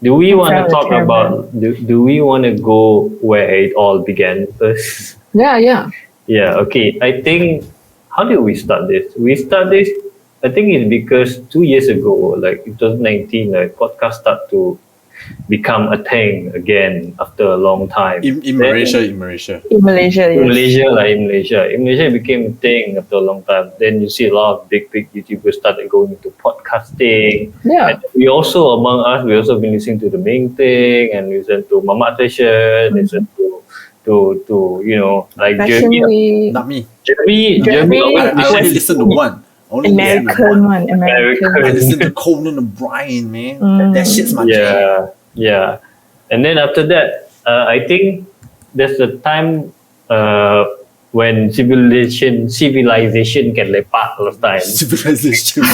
Do we in want front to of the talk camera. about? Do we want to go where it all began first? Yeah. Yeah. Okay. I think. How did we start this? We start this. I think it's because 2 years ago, like 2019, like podcast start to become a thing again after a long time. In Then Malaysia, in Malaysia. In Malaysia, in yes. Malaysia, in Malaysia, it became a thing after a long time. Then you see a lot of big YouTubers started going into podcasting. Yeah. And we also, among us, we also been listening to the main thing and listen to Mamat Session, listen to like Fashion Jeremy. Week, Not me. Jeremy always I only listen to one. American one, American. I listen to Conan O'Brien, man. That shit's my jam. Yeah. And then after that, I think there's a time when civilization can lepak all the time. Civilization.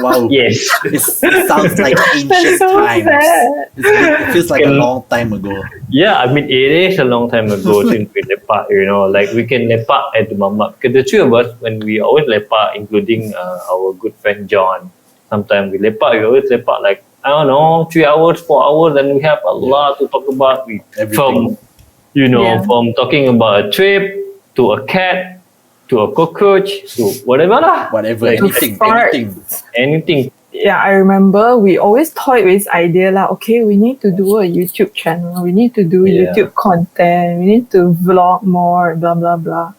Wow. Yes. It sounds like ancient so times. sad. It feels like a long time ago. Yeah, I mean, it is a long time ago since we lepak, like we can lepak at the Mamak. Because the three of us, when we always lepak, including our good friend John, sometimes we always lepak like, I don't know, 3 hours, 4 hours, and we have a lot to talk about. Everything. From talking about a trip, to a cat, to a cockroach, to whatever lah. Whatever, Like, anything. Yeah, I remember we always toyed with this idea like, okay, we need to do a YouTube channel, we need to do YouTube content, we need to vlog more, blah blah blah.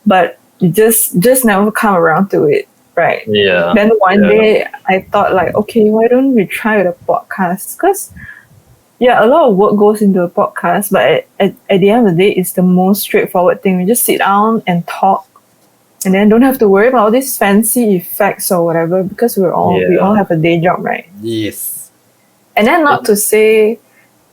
But you just never come around to it, right? Yeah. Then one day I thought like, okay, why don't we try with a podcast? Because a lot of work goes into a podcast, but at the end of the day, it's the most straightforward thing. We just sit down and talk, and then don't have to worry about all these fancy effects or whatever, because we all have a day job, right? Yes. And then not to say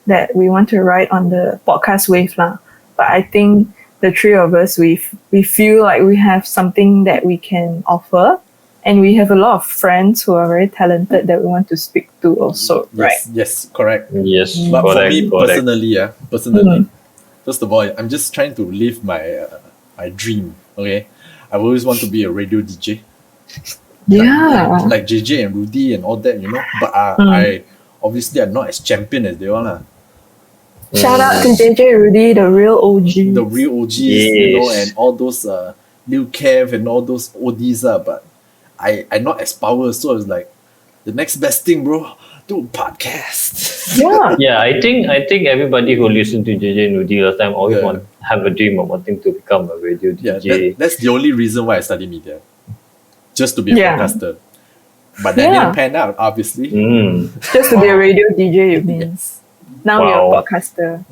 that we want to ride on the podcast wave lah, but I think the three of us, we feel like we have something that we can offer, and we have a lot of friends who are very talented that we want to speak to also, right? Yes, correct. Yes, But correct, for me correct. personally, first of all, I'm just trying to live my dream. Okay, I always want to be a radio DJ. Yeah. Like JJ and Rudy and all that, But I obviously I'm not as champion as they are lah. Shout out to JJ Rudy, the real OG. The real OGs, and all those Lil Kev and all those ODs but I'm not as power, so it's like the next best thing, bro. Do a podcast. Yeah. Yeah, I think everybody who listened to JJ and Rudy last time always have a dream of wanting to become a radio DJ. Yeah, that's the only reason why I study media. Just to be a podcaster. But that didn't pan out, obviously. Just to be a radio DJ, it means. Now you're a podcaster.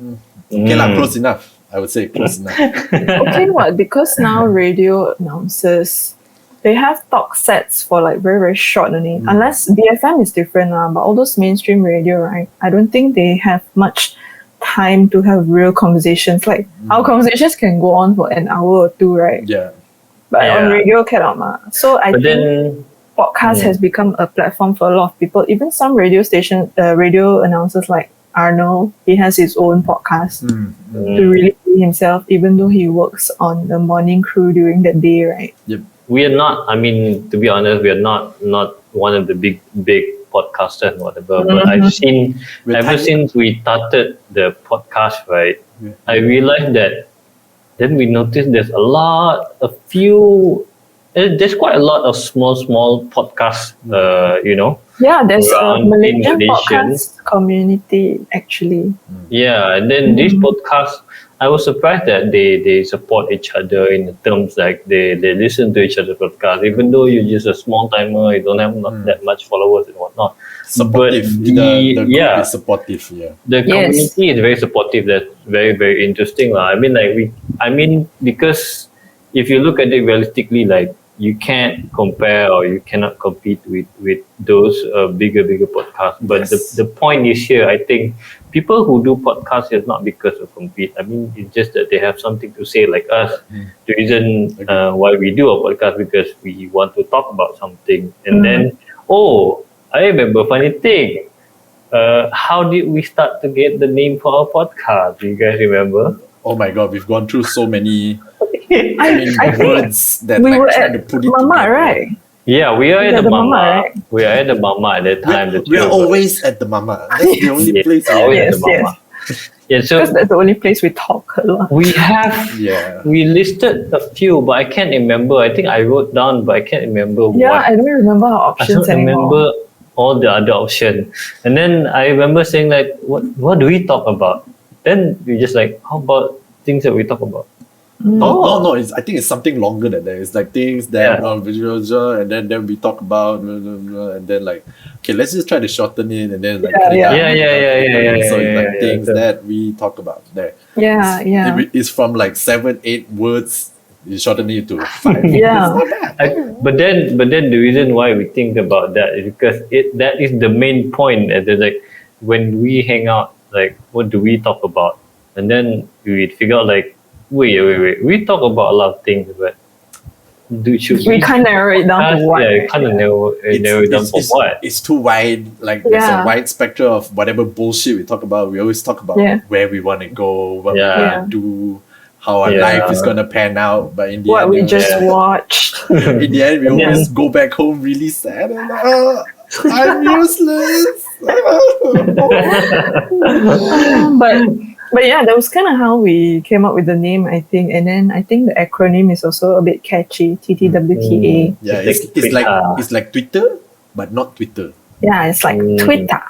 Okay lah, close enough. I would say close enough. Okay, what? Because now radio announcers, they have talk sets for like very, very short only. Unless BFM is different but all those mainstream radio, right? I don't think they have much time to have real conversations. Like our conversations can go on for an hour or two, right? Yeah. But on radio cannot ma. So I think then podcast has become a platform for a lot of people. Even some radio radio announcers like Arnold, he has his own podcast to really be himself, even though he works on the morning crew during the day, right? Yep. We are not, I mean, to be honest, we are not one of the big podcasters or whatever, but I've seen, since we started the podcast, right, I realized that then we noticed there's there's quite a lot of small podcasts, Yeah, there's a around Malaysian Malaysian. podcast community actually. Yeah, and then these podcasts, I was surprised that they support each other in the terms like they listen to each other's podcast, even though you're just a small timer, you don't have not that much followers and whatnot. Supportive. But the group is supportive, The community is very supportive. That's very, very interesting. I mean, because if you look at it realistically, like you can't compare or you cannot compete with those bigger podcasts. But the point is here, I think people who do podcasts is not because of compete. I mean, it's just that they have something to say like us. The reason why we do a podcast because we want to talk about something. And then, I remember a funny thing. How did we start to get the name for our podcast? Do you guys remember? Oh my God, we've gone through so many I think words that we were trying at to put it Mama, together. right? Yeah, we are Yeah, at the the mama, mama. right? We are at the mama at that time. We're, we're always at the mama. That's the only Yeah, place. always We at the Yes, mama. Yeah, so Because that's the only place we talk a lot. we have Yeah. we listed a few, but I can't remember. I think I wrote down, but I can't remember Yeah, what. I don't remember our I options don't anymore. remember all the other option. And then I remember saying like, what do we talk about? Then we just like, how about things that we talk about? No. It's, I think it's something longer than that. It's like things that Yeah. and then we talk about and then like, okay, let's just try to shorten it and then like Yeah, put it yeah. down. Yeah. So it's like things So- that we talk about there. Yeah, yeah. If it's from like 7, 8 words, you shorten it to 5. Yeah. It's not bad. but then the reason why we think about that is because that is the main point. And then like when we hang out, like what do we talk about? And then we figure out like, wait. We talk about a lot of things, but should We can't narrow it down to what. Yeah, kind of narrow it down for what? It's too wide. Like there's Yeah. a wide spectrum of whatever bullshit we talk about. We always talk about Yeah. where we want to go, what Yeah. we want to do, how our Yeah. life is gonna pan out. But in the What end, we you know, just Yeah. watched. in the end, we And always go back home really sad and like, oh, I'm useless. But yeah, that was kind of how we came up with the name, I think. And then I think the acronym is also a bit catchy. TTWTA. Yeah, It's it's like like Twitter. it's like Twitter, but not Twitter. Yeah, it's like Mm. Twitter.